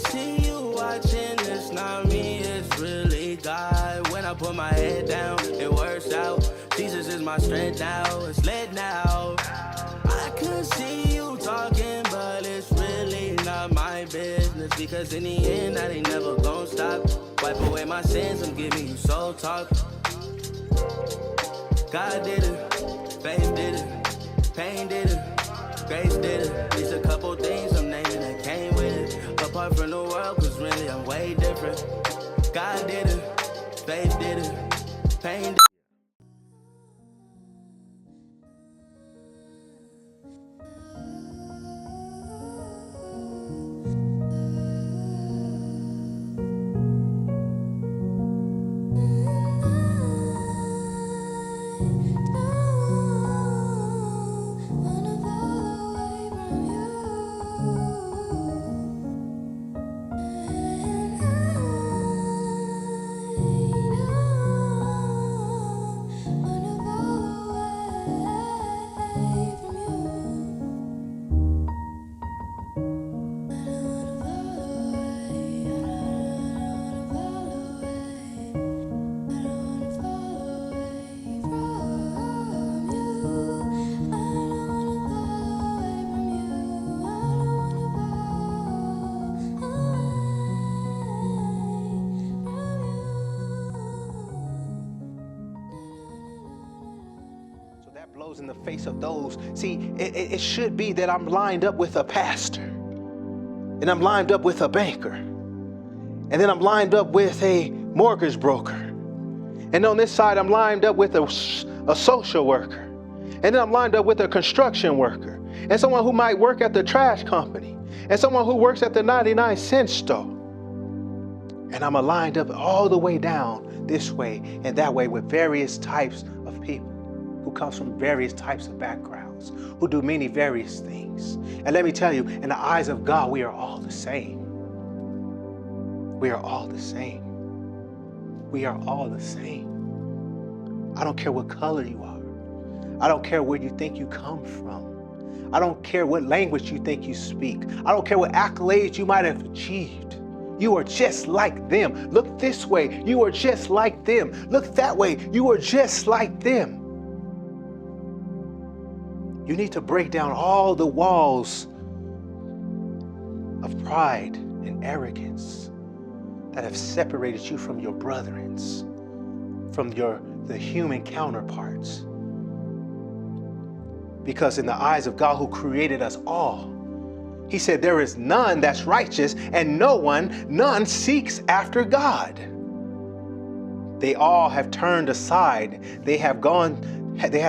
see you watching, it's not me, it's really God. When I put my head down, it works out. Jesus is my strength now, it's lit now. I could see you talking, but it's really not my business. Because in the end, I ain't never gonna stop. Wipe away my sins, I'm giving you soul talk. God did it, faith did it, pain did it, grace did it. These a couple things I'm naming that came with it. Apart from the world, cause really I'm way different. God did it, faith did it, pain did it. That blows in the face of those. See, it should be that I'm lined up with a pastor, and I'm lined up with a banker, and then I'm lined up with a mortgage broker, and on this side I'm lined up with a social worker, and then I'm lined up with a construction worker, and someone who might work at the trash company, and someone who works at the 99-cent store. And I'm aligned up all the way down this way and that way with various types of people who comes from various types of backgrounds, who do many various things. And let me tell you, in the eyes of God, we are all the same. We are all the same. We are all the same. I don't care what color you are. I don't care where you think you come from. I don't care what language you think you speak. I don't care what accolades you might have achieved. You are just like them. Look this way, you are just like them. Look that way, you are just like them. You need to break down all the walls of pride and arrogance that have separated you from your brethren, from the human counterparts. Because in the eyes of God who created us all, He said there is none that's righteous and none seeks after God. They all have turned aside. They have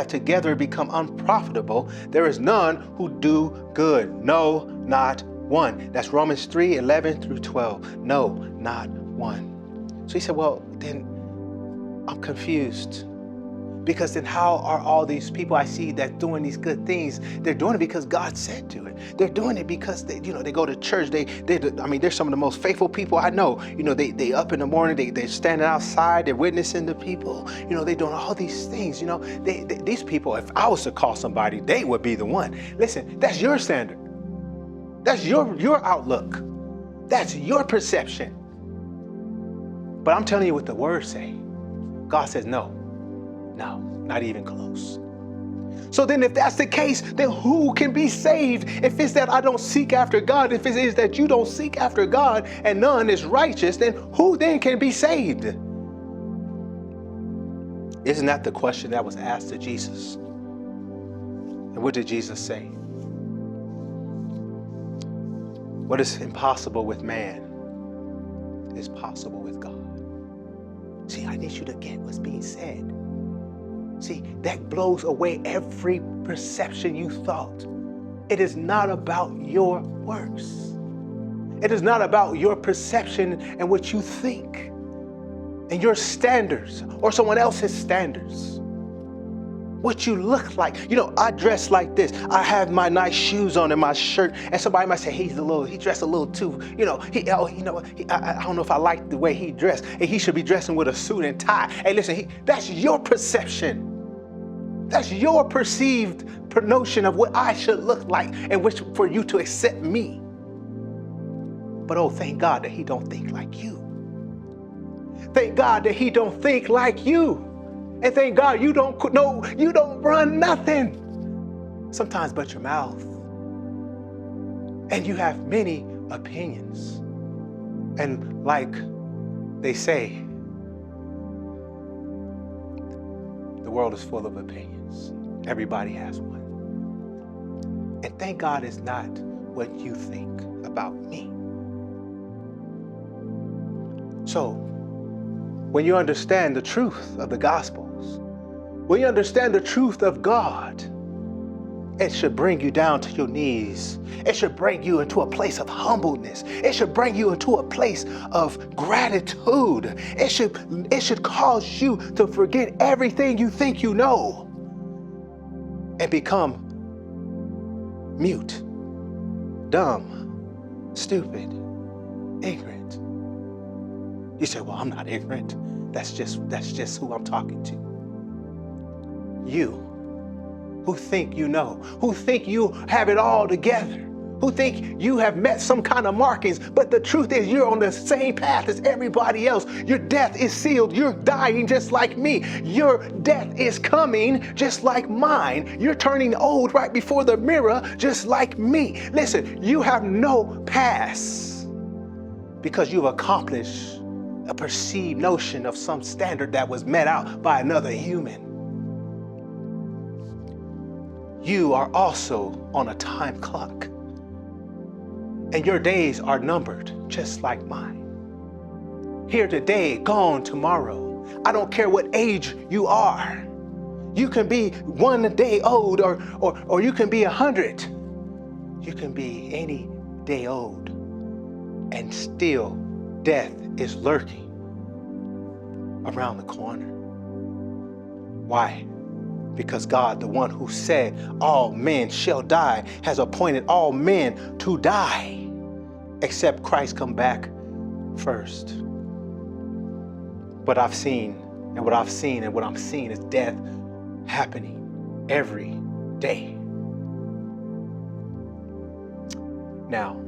together become unprofitable. There is none who do good. No, not one. That's Romans 3:11-12. No, not one. So he said, well, then I'm confused. Because then how are all these people I see that doing these good things? They're doing it because God said do it. They're doing it because they go to church. They're some of the most faithful people I know. They up in the morning, they're standing outside, they're witnessing to people. They're doing all these things. These people, if I was to call somebody, they would be the one. Listen, that's your standard. That's your outlook. That's your perception. But I'm telling you what the word say. God says no. No, not even close. So then if that's the case, then who can be saved? If it's that I don't seek after God, if it is that you don't seek after God and none is righteous, then who then can be saved? Isn't that the question that was asked to Jesus? And what did Jesus say? What is impossible with man is possible with God. See, I need you to get what's being said. See, that blows away every perception you thought. It is not about your works. It is not about your perception and what you think and your standards or someone else's standards. What you look like. I dress like this. I have my nice shoes on and my shirt, and somebody might say he dressed a little too, I don't know if I like the way he dressed. And he should be dressing with a suit and tie. Hey, listen, that's your perception. That's your perceived notion of what I should look like and which for you to accept me. But oh, thank God that he don't think like you. Thank God that he don't think like you. And thank God you don't run nothing sometimes but your mouth. And you have many opinions. And like they say, the world is full of opinions. Everybody has one. And thank God it's not what you think about me. So, when you understand the truth of the Gospels, when you understand the truth of God, it should bring you down to your knees. It should bring you into a place of humbleness. It should bring you into a place of gratitude. It should cause you to forget everything you think you know and become mute, dumb, stupid, ignorant. You say, well, I'm not ignorant. That's just who I'm talking to. You who think you know, who think you have it all together, who think you have met some kind of markings, but the truth is you're on the same path as everybody else. Your death is sealed. You're dying just like me. Your death is coming just like mine. You're turning old right before the mirror just like me. Listen, you have no past because you've accomplished a perceived notion of some standard that was met out by another human. You are also on a time clock, and your days are numbered just like mine. Here today, gone tomorrow. I don't care what age you are. You can be 1 day old or you can be 100. You can be any day old, and still death is lurking around the corner. Why? Because God, the one who said all men shall die, has appointed all men to die, except Christ come back first. But what I'm seeing is death happening every day. Now,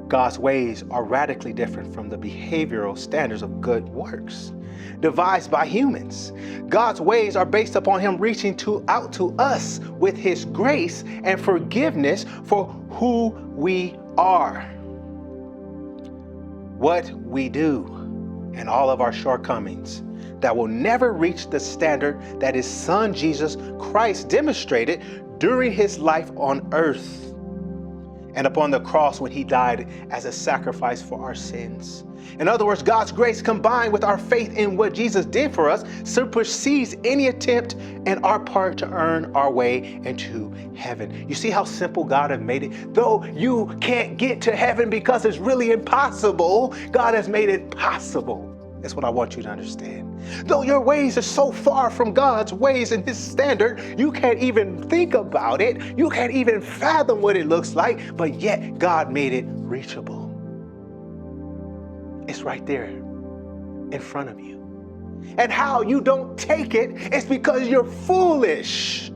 God's ways are radically different from the behavioral standards of good works devised by humans. God's ways are based upon him reaching out to us with his grace and forgiveness for who we are, what we do, and all of our shortcomings that will never reach the standard that his son Jesus Christ demonstrated during his life on earth and upon the cross when he died as a sacrifice for our sins. In other words, God's grace combined with our faith in what Jesus did for us supersedes any attempt on our part to earn our way into heaven. You see how simple God has made it? Though you can't get to heaven because it's really impossible, God has made it possible. That's what I want you to understand. Though your ways are so far from God's ways and his standard, you can't even think about it. You can't even fathom what it looks like, but yet God made it reachable. It's right there in front of you. And how you don't take it is because you're foolish.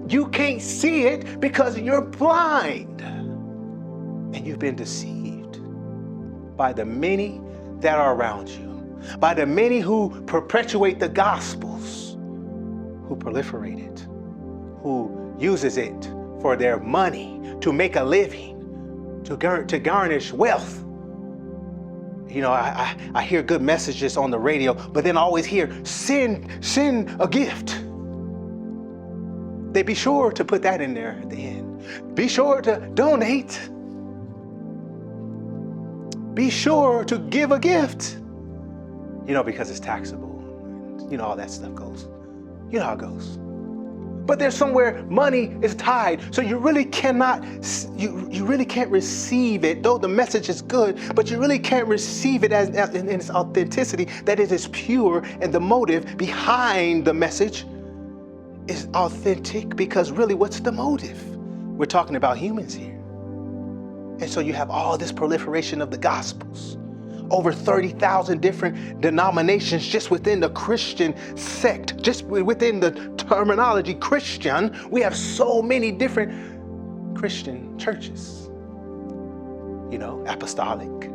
You can't see it because you're blind. And you've been deceived by the many that are around you, by the many who perpetuate the gospels, who proliferate it, who uses it for their money, to make a living, to garnish wealth. You know, I hear good messages on the radio, but then I always hear, send a gift. They be sure to put that in there at the end. Be sure to donate. Be sure to give a gift. You know, because it's taxable. You know, all that stuff goes. You know how it goes. But there's somewhere money is tied. So you really cannot, you really can't receive it, though the message is good, but you really can't receive it as in its authenticity, that it is pure and the motive behind the message is authentic, because really what's the motive? We're talking about humans here. And so you have all this proliferation of the gospels. Over 30,000 different denominations just within the Christian sect, just within the terminology Christian, we have so many different Christian churches. apostolic,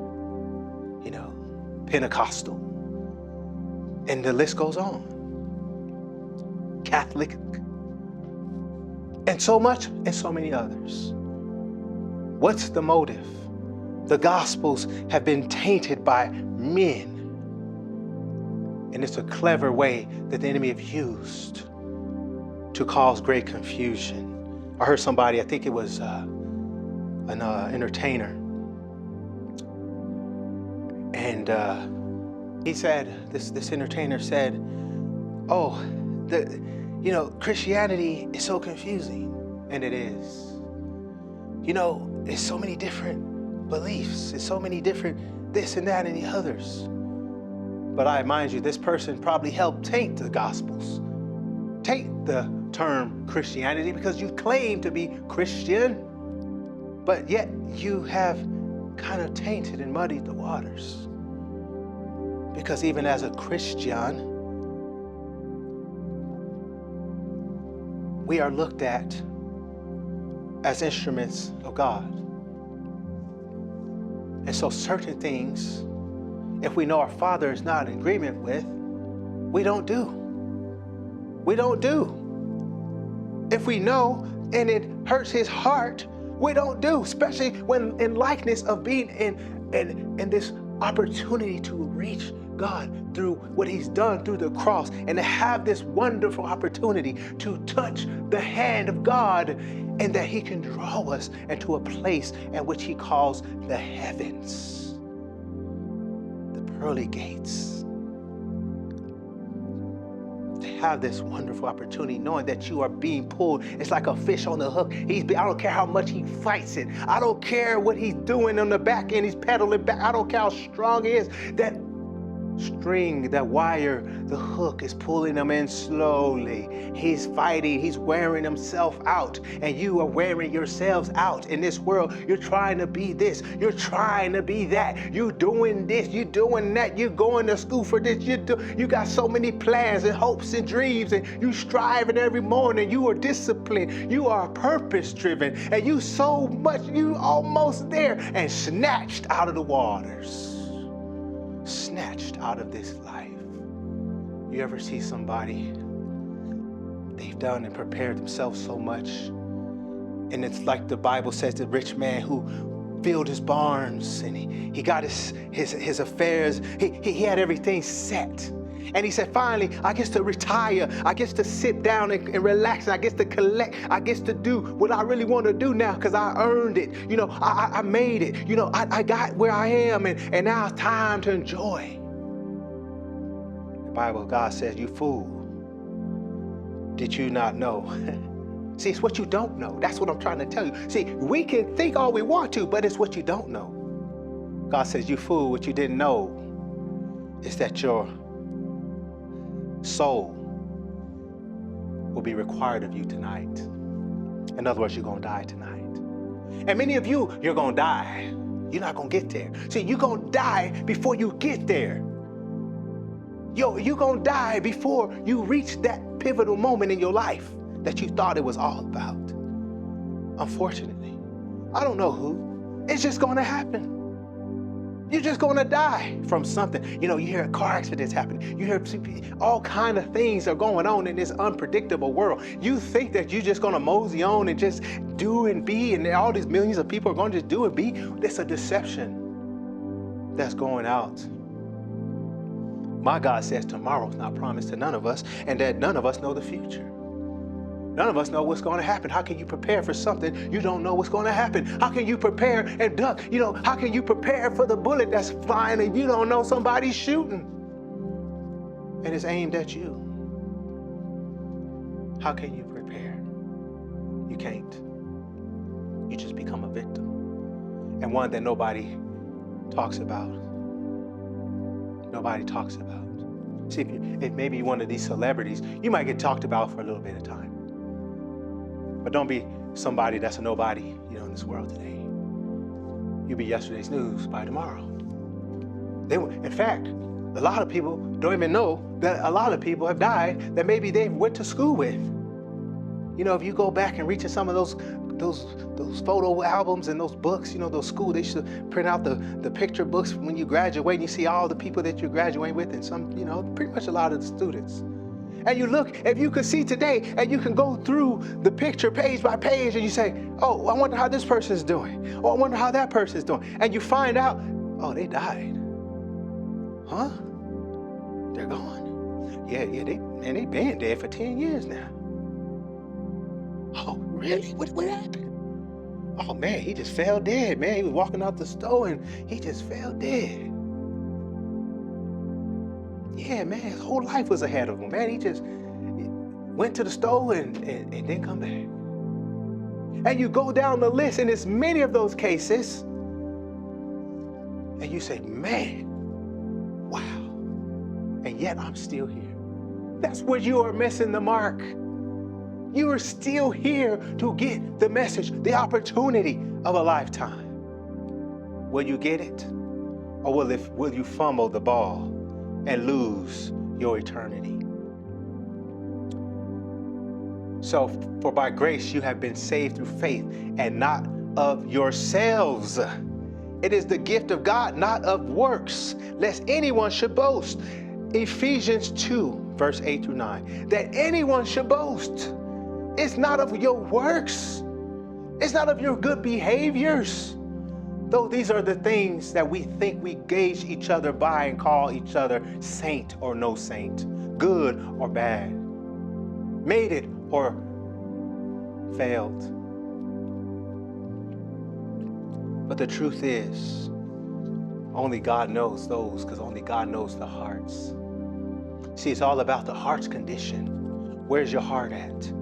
Pentecostal, and the list goes on. Catholic, and so much, and so many others. What's the motive? The Gospels have been tainted by men. And it's a clever way that the enemy have used to cause great confusion. I heard somebody, I think it was an entertainer, and he said, this entertainer said, oh, Christianity is so confusing. And it is. It's so many different beliefs. It's so many different this and that and the others. But I remind you, this person probably helped taint the Gospels, taint the term Christianity, because you claim to be Christian, but yet you have kind of tainted and muddied the waters. Because even as a Christian, we are looked at as instruments of God. And so certain things, if we know our Father is not in agreement with, we don't do. We don't do. If we know and it hurts his heart, we don't do, especially when in likeness of being in this opportunity to reach God through what he's done through the cross, and to have this wonderful opportunity to touch the hand of God, and that he can draw us into a place at which he calls the heavens, the pearly gates. To have this wonderful opportunity, knowing that you are being pulled. It's like a fish on the hook. I don't care how much he fights it. I don't care what he's doing on the back end. He's pedaling back. I don't care how strong he is. That string, that wire, the hook is pulling him in slowly. He's fighting. He's wearing himself out. And you are wearing yourselves out in this world. You're trying to be this. You're trying to be that. You're doing this. You're doing that. You're going to school for this. You got so many plans and hopes and dreams, and you striving every morning. You are disciplined. You are purpose driven. And you so much, you almost there, and snatched out of the waters. Snatched out of this life. You ever see somebody, they've done and prepared themselves so much, and it's like the Bible says, the rich man who filled his barns and he got his affairs, he had everything set. And he said, finally, I get to retire. I get to sit down and relax. I get to collect. I get to do what I really want to do now because I earned it. I made it. I got where I am, and now it's time to enjoy. The Bible, God says, you fool. Did you not know? See, it's what you don't know. That's what I'm trying to tell you. See, we can think all we want to, but it's what you don't know. God says, you fool, what you didn't know is that your soul will be required of you tonight. In other words, you're going to die tonight. And many of you, you're going to die. You're not going to get there. See, you're going to die before you get there. You're going to die before you reach that pivotal moment in your life that you thought it was all about. Unfortunately, I don't know who. It's just going to happen. You're just going to die from something. You hear car accidents happening. You hear all kind of things are going on in this unpredictable world. You think that you're just going to mosey on and just do and be, and all these millions of people are going to just do and be. It's a deception that's going out. My God says tomorrow's not promised to none of us, and that none of us know the future. None of us know what's going to happen. How can you prepare for something you don't know what's going to happen? How can you prepare and duck? How can you prepare for the bullet that's flying and you don't know somebody's shooting and it's aimed at you? How can you prepare? You can't. You just become a victim, and one that nobody talks about. Nobody talks about. See, if maybe you're one of these celebrities, you might get talked about for a little bit of time. But don't be somebody that's a nobody, in this world today. You'll be yesterday's news by tomorrow. In fact, a lot of people don't even know that a lot of people have died that maybe they went to school with. If you go back and reach in some of those those photo albums and those books, those schools, they should print out the picture books when you graduate, and you see all the people that you graduate with, and some, pretty much a lot of the students. And you look, if you could see today, and you can go through the picture page by page, and you say, oh, I wonder how this person's doing. Oh, I wonder how that person's doing. And you find out, oh, they died. Huh? They're gone. Yeah, they've been dead for 10 years now. Oh, really? What happened? Oh, man, he just fell dead, man. He was walking out the store, and he just fell dead. Yeah, man, his whole life was ahead of him, man. He just went to the store and didn't come back. And you go down the list, and it's many of those cases, and you say, man, wow. And yet I'm still here. That's where you are missing the mark. You are still here to get the message, the opportunity of a lifetime. Will you get it? Or will you fumble the ball and lose your eternity? So, for by grace you have been saved through faith, and not of yourselves. It is the gift of God, not of works, lest anyone should boast. Ephesians 2, verse 8 through 9. That anyone should boast. It's not of your works. It's not of your good behaviors. Though these are the things that we think we gauge each other by and call each other saint or no saint, good or bad, made it or failed. But the truth is, only God knows those, because only God knows the hearts. See, it's all about the heart's condition. Where's your heart at?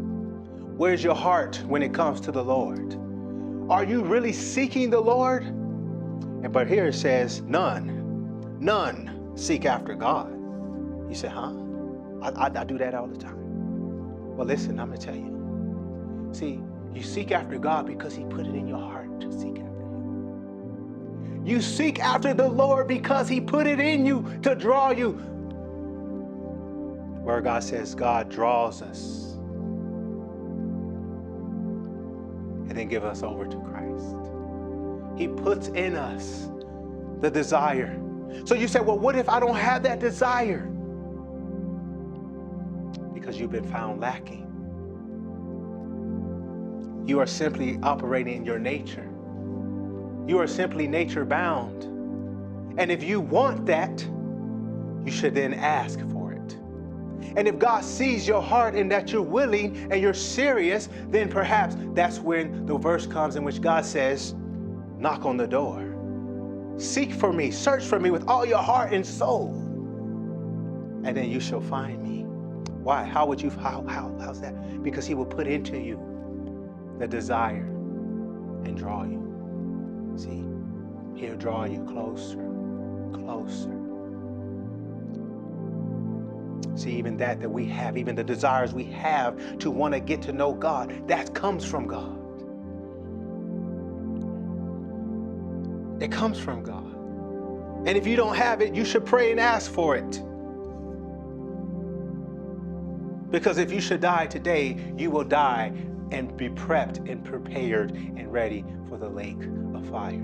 Where's your heart when it comes to the Lord? Are you really seeking the Lord? But here it says, none seek after God. You say, huh? I do that all the time. Well, listen, I'm going to tell you. See, you seek after God because he put it in your heart to seek after him. You seek after the Lord because he put it in you to draw you. Where God says God draws us and then give us over to Christ. He puts in us the desire. So you say, well, what if I don't have that desire? Because you've been found lacking. You are simply operating in your nature. You are simply nature bound. And if you want that, you should then ask for it. And if God sees your heart and that you're willing and you're serious, then perhaps that's when the verse comes in which God says, knock on the door. Seek for me, search for me with all your heart and soul, and then you shall find me. Why? How's that? Because he will put into you the desire and draw you. See, he'll draw you closer. See, even that we have, even the desires we have to want to get to know God, that comes from God. It comes from God. And if you don't have it, you should pray and ask for it. Because if you should die today, you will die and be prepped and prepared and ready for the lake of fire.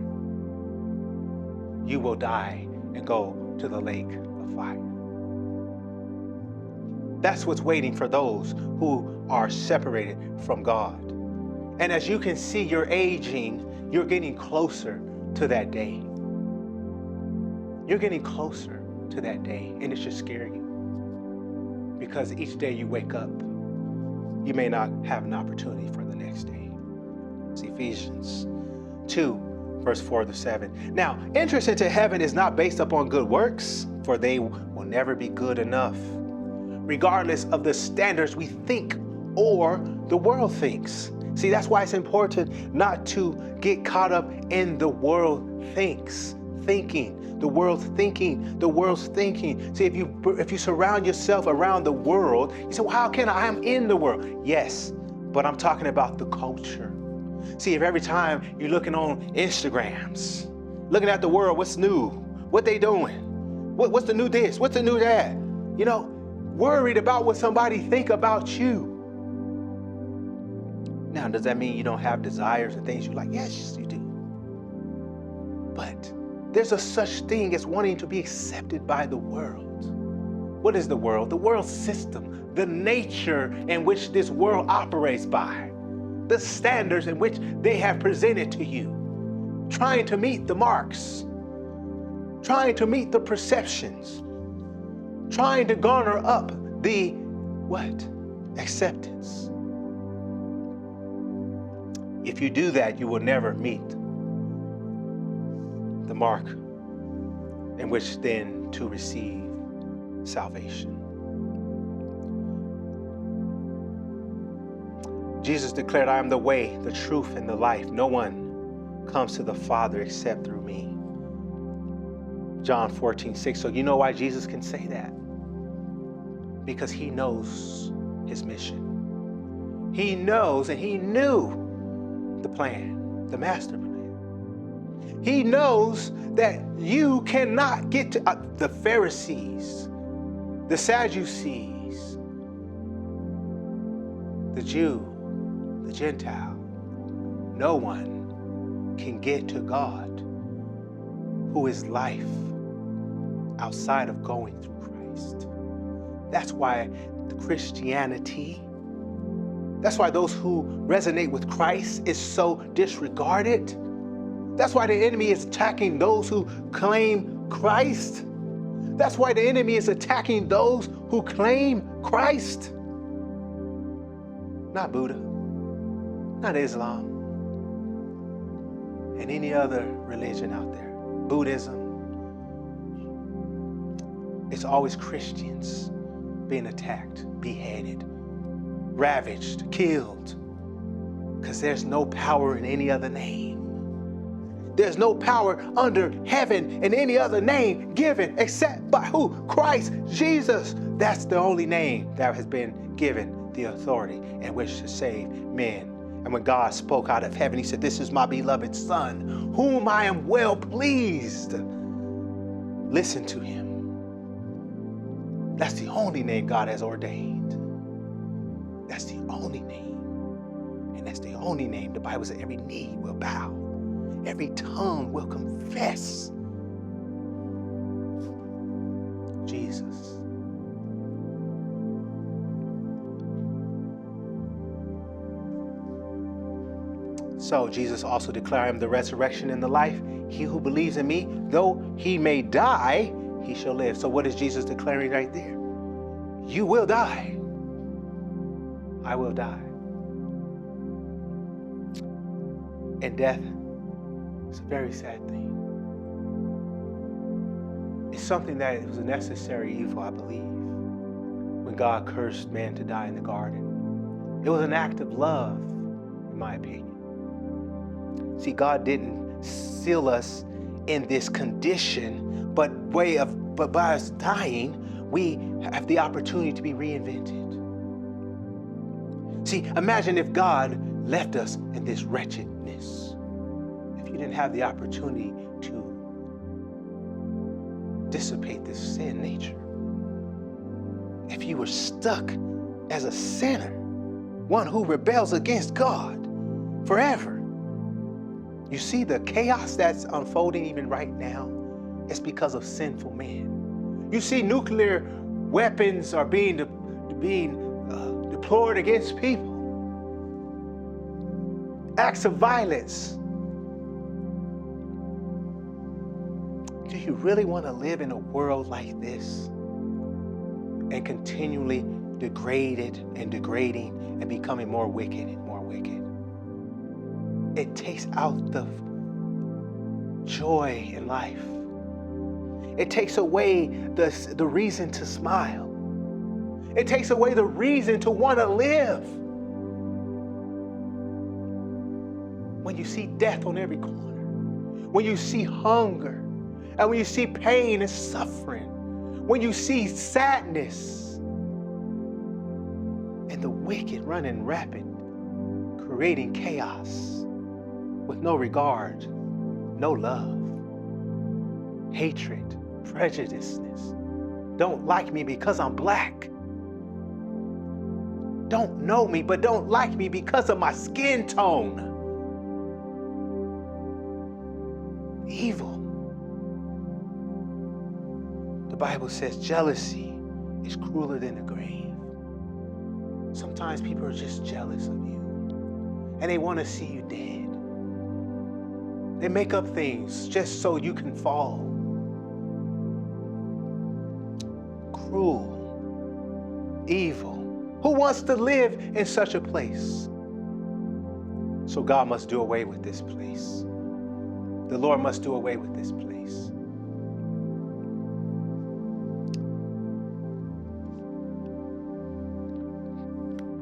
You will die and go to the lake of fire. That's what's waiting for those who are separated from God. And as you can see, you're aging, you're getting closer to that day. You're getting closer to that day, and it should scare you. Because each day you wake up, you may not have an opportunity for the next day. It's Ephesians 2, verse 4 to 7. Now, entrance into heaven is not based upon good works, for they will never be good enough, regardless of the standards we think or the world thinks. See, that's why it's important not to get caught up in the world thinking. The world's thinking. See, if you surround yourself around the world, you say, well, how can I am in the world? Yes, but I'm talking about the culture. See, if every time you're looking on Instagrams, looking at the world, what's new? What they doing? What's the new this? What's the new that? Worried about what somebody think about you. Now, does that mean you don't have desires and things you like? Yes, you do. But there's a such thing as wanting to be accepted by the world. What is the world? The world system, the nature in which this world operates by, the standards in which they have presented to you, trying to meet the marks, trying to meet the perceptions, trying to garner up the what? Acceptance. If you do that, you will never meet the mark in which then to receive salvation. Jesus declared, I am the way, the truth, and the life. No one comes to the Father except through me. John 14:6. So you know why Jesus can say that? Because he knows his mission. He knows, and he knew the plan, the master plan. He knows that you cannot get to the Pharisees, the Sadducees, the Jew, the Gentile. No one can get to God, who is life, outside of going through Christ. That's why the Christianity, that's why those who resonate with Christ is so disregarded. That's why the enemy is attacking those who claim Christ. That's why the enemy is attacking those who claim Christ. Not Buddha, not Islam, and any other religion out there. Buddhism. It's always Christians being attacked, beheaded, ravaged, killed, because there's no power in any other name. There's no power under heaven in any other name given except by who? Christ Jesus. That's the only name that has been given the authority in which to save men. And when God spoke out of heaven, he said, this is my beloved Son, whom I am well pleased. Listen to him. That's the only name God has ordained. That's the only name. And that's the only name the Bible says every knee will bow. Every tongue will confess Jesus. So Jesus also declared, I am the resurrection and the life. He who believes in me, though he may die, he shall live. So what is Jesus declaring right there? You will die. I will die. And death is a very sad thing. It's something that was a necessary evil, I believe, when God cursed man to die in the garden. It was an act of love, in my opinion. See, God didn't seal us in this condition, but by us dying, we have the opportunity to be reinvented. See, imagine if God left us in this wretchedness. If you didn't have the opportunity to dissipate this sin nature. If you were stuck as a sinner, one who rebels against God forever. You see the chaos that's unfolding even right now? It's because of sinful men. You see nuclear weapons are being deployed against people. Acts of violence. Do you really want to live in a world like this and continually degraded and degrading and becoming more wicked and more wicked? It takes out the joy in life. It takes away the reason to smile. It takes away the reason to want to live. When you see death on every corner, when you see hunger, and when you see pain and suffering, when you see sadness, and the wicked running rapid, creating chaos with no regard, no love, hatred, prejudiceness. Don't like me because I'm black. don't know me, but don't like me because of my skin tone. Evil. The Bible says jealousy is crueler than the grave. Sometimes people are just jealous of you, and they want to see you dead. They make up things just so you can fall. Cruel, evil. Who wants to live in such a place? So God must do away with this place. The Lord must do away with this place.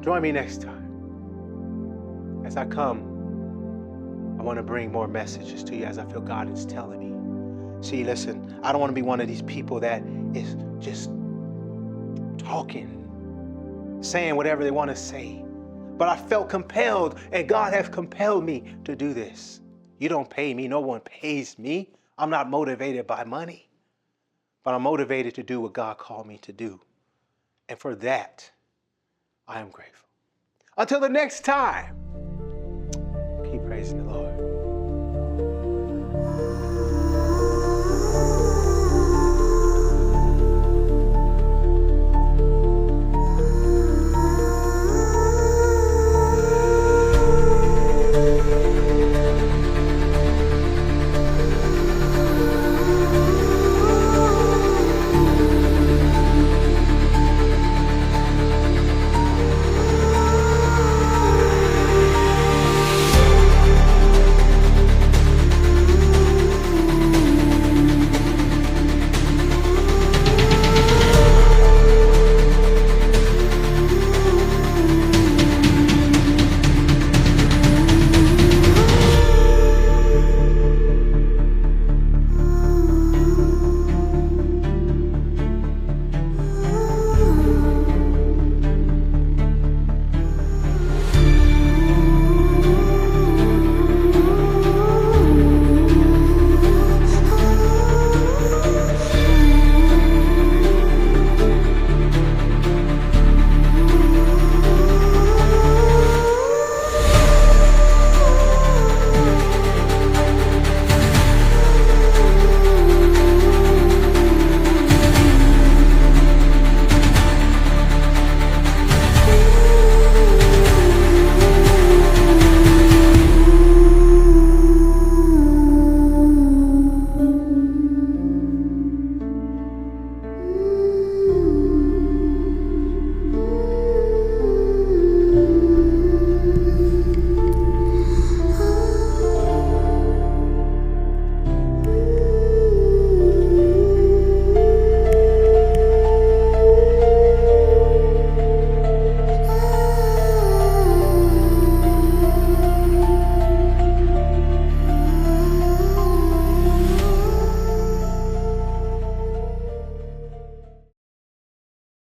Join me next time. As I come, I want to bring more messages to you as I feel God is telling me. See, listen, I don't want to be one of these people that is just talking, saying whatever they want to say. But I felt compelled, and God has compelled me to do this. You don't pay me. No one pays me. I'm not motivated by money, but I'm motivated to do what God called me to do. And for that, I am grateful. Until the next time, keep praising the Lord.